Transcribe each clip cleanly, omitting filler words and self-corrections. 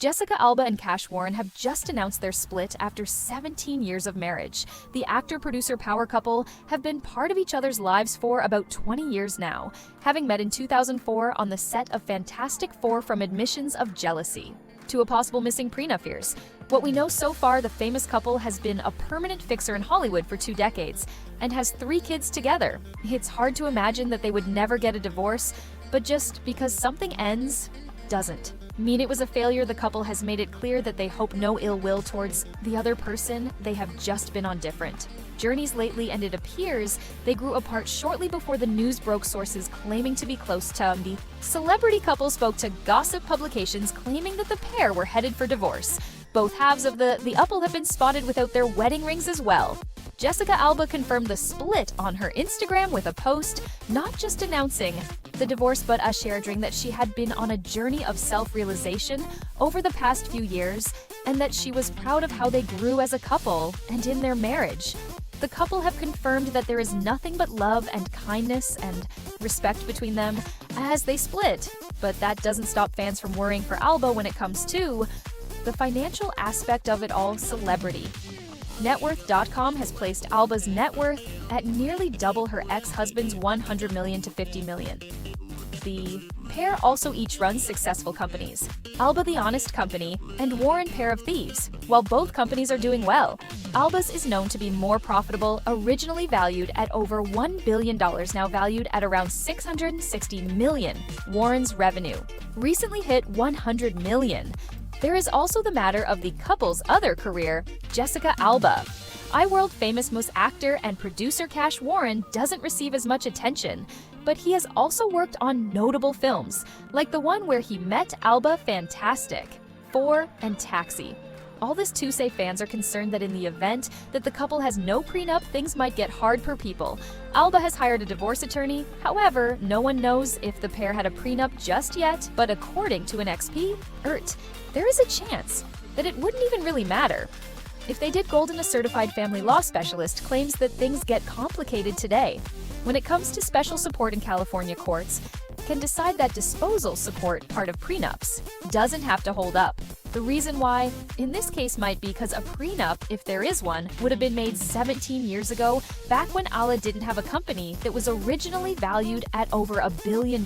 Jessica Alba and Cash Warren have just announced their split after 17 years of marriage. The actor-producer power couple have been part of each other's lives for about 20 years now, having met in 2004 on the set of Fantastic Four from admissions of jealousy to a possible missing prenup fears. What we know so far, the famous couple has been a permanent fixer in Hollywood for 2 decades and has 3 kids together. It's hard to imagine that they would never get a divorce, but just because something ends, doesn't mean it was a failure. The couple has made it clear that they hope no ill will towards the other person. They have just been on different journeys lately, and it appears they grew apart shortly before the news broke, sources claiming to be close to the celebrity couple spoke to gossip publications claiming that the pair were headed for divorce. Both halves of the couple have been spotted without their wedding rings as well. Jessica Alba confirmed the split on her Instagram with a post, not just announcing the divorce but sharing that she had been on a journey of self-realization over the past few years and that she was proud of how they grew as a couple and in their marriage. The couple have confirmed that there is nothing but love and kindness and respect between them as they split, but that doesn't stop fans from worrying for Alba when it comes to the financial aspect of it all. Celebrity Networth.com has placed Alba's net worth at nearly double her ex-husband's $100 million to $50 million. The pair also each runs successful companies, Alba the Honest Company and Warren Pair of Thieves. While both companies are doing well, Alba's is known to be more profitable, originally valued at over $1 billion, now valued at around $660 million. Warren's revenue recently hit $100 million. There is also the matter of the couple's other career. Jessica Alba, world-famous most actor and producer Cash Warren doesn't receive as much attention, but he has also worked on notable films, like the one where he met Alba, Fantastic Four and Taxi. All this to say fans are concerned that in the event that the couple has no prenup, things might get hard for people. Alba has hired a divorce attorney. However, no one knows if the pair had a prenup just yet, but according to an expert, there is a chance that it wouldn't even really matter. If they did, Golden, a certified family law specialist, claims that things get complicated today when it comes to special support in California courts, can decide that disposal support, part of prenups, doesn't have to hold up. The reason why, in this case, might be because a prenup, if there is one, would have been made 17 years ago, back when Alba didn't have a company that was originally valued at over $1 billion.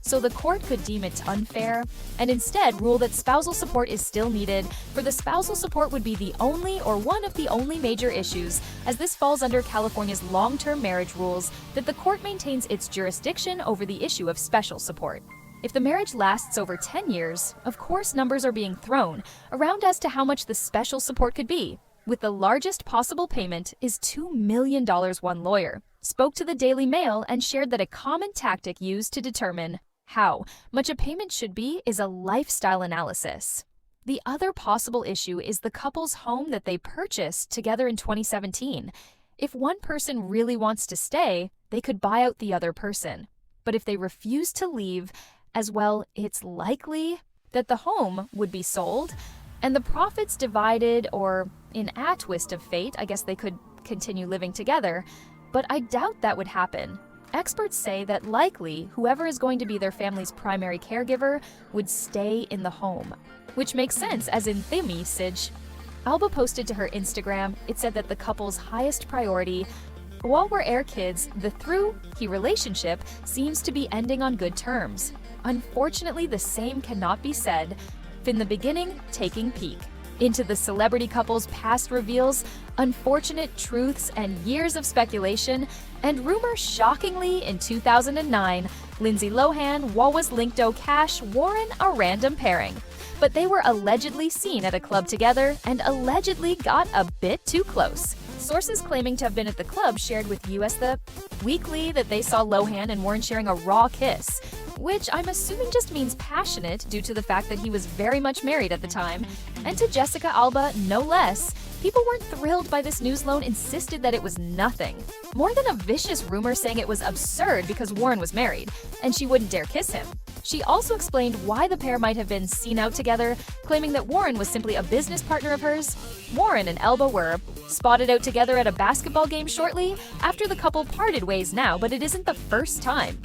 So the court could deem it unfair and instead rule that spousal support is still needed, for the spousal support would be the only or one of the only major issues, as this falls under California's long-term marriage rules, that the court maintains its jurisdiction over the issue of special support. If the marriage lasts over 10 years, of course numbers are being thrown around as to how much the special support could be, with the largest possible payment is $2 million. One lawyer spoke to the Daily Mail and shared that a common tactic used to determine how much a payment should be is a lifestyle analysis. The other possible issue is the couple's home that they purchased together in 2017. If one person really wants to stay, they could buy out the other person. But if they refuse to leave as well, it's likely that the home would be sold and the profits divided, or in a twist of fate, I guess they could continue living together. But I doubt that would happen. Experts say that likely whoever is going to be their family's primary caregiver would stay in the home, which makes sense, as in the message Alba posted to her Instagram. It said that the couple's highest priority, while we're air kids, the through-he relationship seems to be ending on good terms. Unfortunately, the same cannot be said in the beginning, taking peek into the celebrity couple's past reveals unfortunate truths and years of speculation and rumor. Shockingly, in 2009, Lindsay Lohan was linked to Cash Warren, a random pairing, but they were allegedly seen at a club together and allegedly got a bit too close. Sources claiming to have been at the club shared with US The Weekly that they saw Lohan and Warren sharing a raw kiss, which I'm assuming just means passionate due to the fact that he was very much married at the time. And to Jessica Alba, no less, people weren't thrilled by this news. Lone insisted that it was nothing more than a vicious rumor, saying it was absurd because Warren was married and she wouldn't dare kiss him. She also explained why the pair might have been seen out together, claiming that Warren was simply a business partner of hers. Warren and Alba were spotted out together at a basketball game shortly after the couple parted ways now, but it isn't the first time.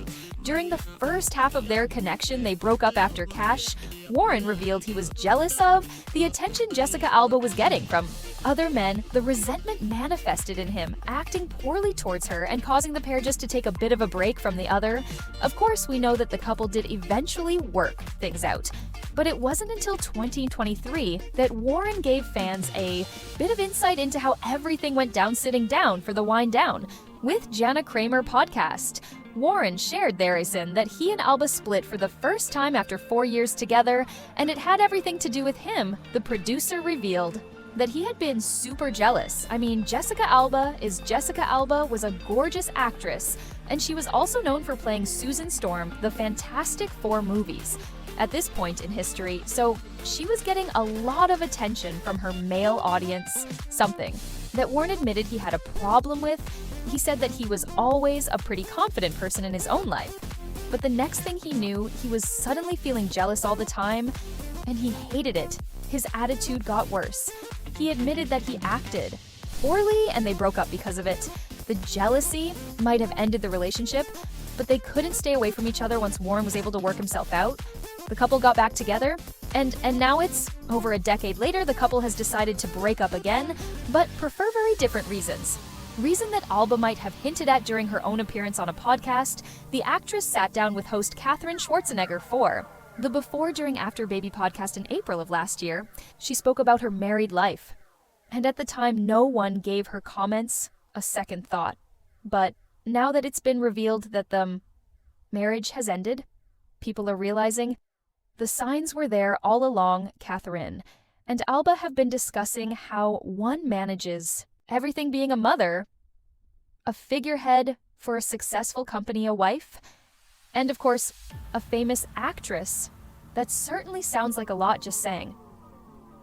During the first half of their connection, they broke up after Cash Warren revealed he was jealous of the attention Jessica Alba was getting from other men. The resentment manifested in him acting poorly towards her and causing the pair just to take a bit of a break from the other. Of course, we know that the couple did eventually work things out, but it wasn't until 2023 that Warren gave fans a bit of insight into how everything went down sitting down for the wind down with Jana Kramer podcast. Warren shared that he and Alba split for the first time after 4 years together, and it had everything to do with him. The producer revealed that he had been super jealous. I mean, Jessica Alba was a gorgeous actress, and she was also known for playing Susan Storm, the Fantastic Four movies at this point in history, so she was getting a lot of attention from her male audience, something that Warren admitted he had a problem with. He said that he was always a pretty confident person in his own life, but the next thing he knew, he was suddenly feeling jealous all the time, and he hated it. His attitude got worse. He admitted that he acted poorly and they broke up because of it. The jealousy might have ended the relationship, but they couldn't stay away from each other once Warren was able to work himself out. The couple got back together, and now it's over a decade later, the couple has decided to break up again, but prefer very different reasons. Reason that Alba might have hinted at during her own appearance on a podcast. The actress sat down with host Katherine Schwarzenegger for the Before, During, After Baby podcast in April of last year. She spoke about her married life, and at the time, no one gave her comments a second thought. But now that it's been revealed that the marriage has ended, people are realizing the signs were there all along. Katherine and Alba have been discussing how one manages everything, being a mother, a figurehead for a successful company, a wife, and of course, a famous actress. That certainly sounds like a lot just saying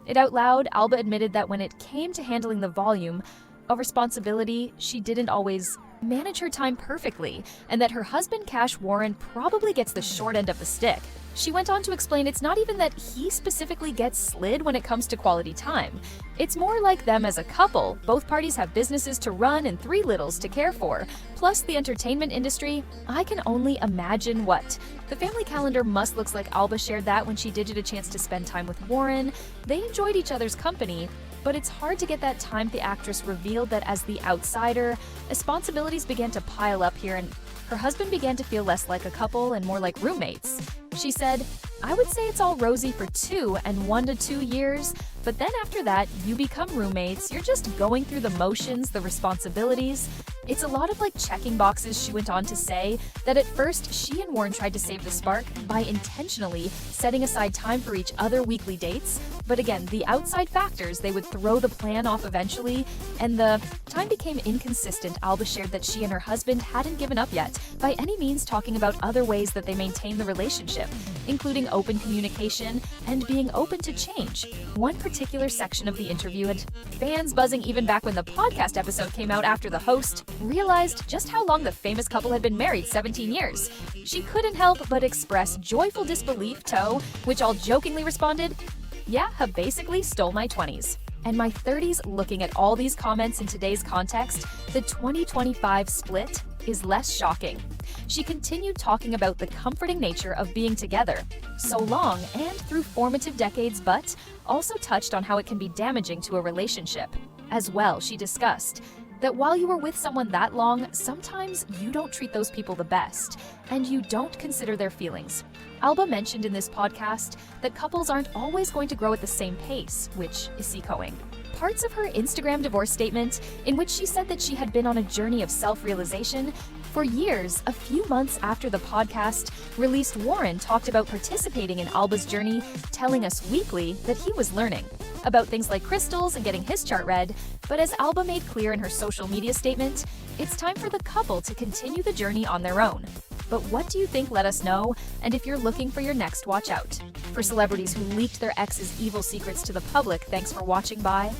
it out loud. Alba admitted that when it came to handling the volume of responsibility, she didn't always manage her time perfectly, and that her husband Cash Warren probably gets the short end of the stick. She went on to explain it's not even that he specifically gets slid when it comes to quality time. It's more like them as a couple. Both parties have businesses to run and 3 littles to care for. Plus the entertainment industry, I can only imagine what the family calendar must look like. Alba shared that when she did get a chance to spend time with Warren, they enjoyed each other's company, but it's hard to get that time. The actress revealed that as the outsider, responsibilities began to pile up here, and her husband began to feel less like a couple and more like roommates. She said, "I would say it's all rosy for 1 to 2 years, but then after that, you become roommates. You're just going through the motions, the responsibilities. It's a lot of like checking boxes." She went on to say that at first, she and Warren tried to save the spark by intentionally setting aside time for each other weekly dates. But again, the outside factors, they would throw the plan off eventually, and the time became inconsistent. Alba shared that she and her husband hadn't given up yet by any means, talking about other ways that they maintain the relationship, including open communication and being open to change. One particular section of the interview had fans buzzing even back when the podcast episode came out, after the host realized just how long the famous couple had been married, 17 years. She couldn't help but express joyful disbelief, which all jokingly responded, "Yeah, I basically stole my 20s and my 30s." Looking at all these comments in today's context, the 2025 split is less shocking. She continued talking about the comforting nature of being together so long and through formative decades, but also touched on how it can be damaging to a relationship. As well, she discussed that while you were with someone that long, sometimes you don't treat those people the best, and you don't consider their feelings. Alba mentioned in this podcast that couples aren't always going to grow at the same pace, which is echoing parts of her Instagram divorce statement, in which she said that she had been on a journey of self-realization for years. A few months after the podcast released, Warren talked about participating in Alba's journey, telling Us Weekly that he was learning about things like crystals and getting his chart read. But as Alba made clear in her social media statement, it's time for the couple to continue the journey on their own. But what do you think? Let us know. And if you're looking for your next watch out for celebrities who leaked their ex's evil secrets to the public, thanks for watching. Bye.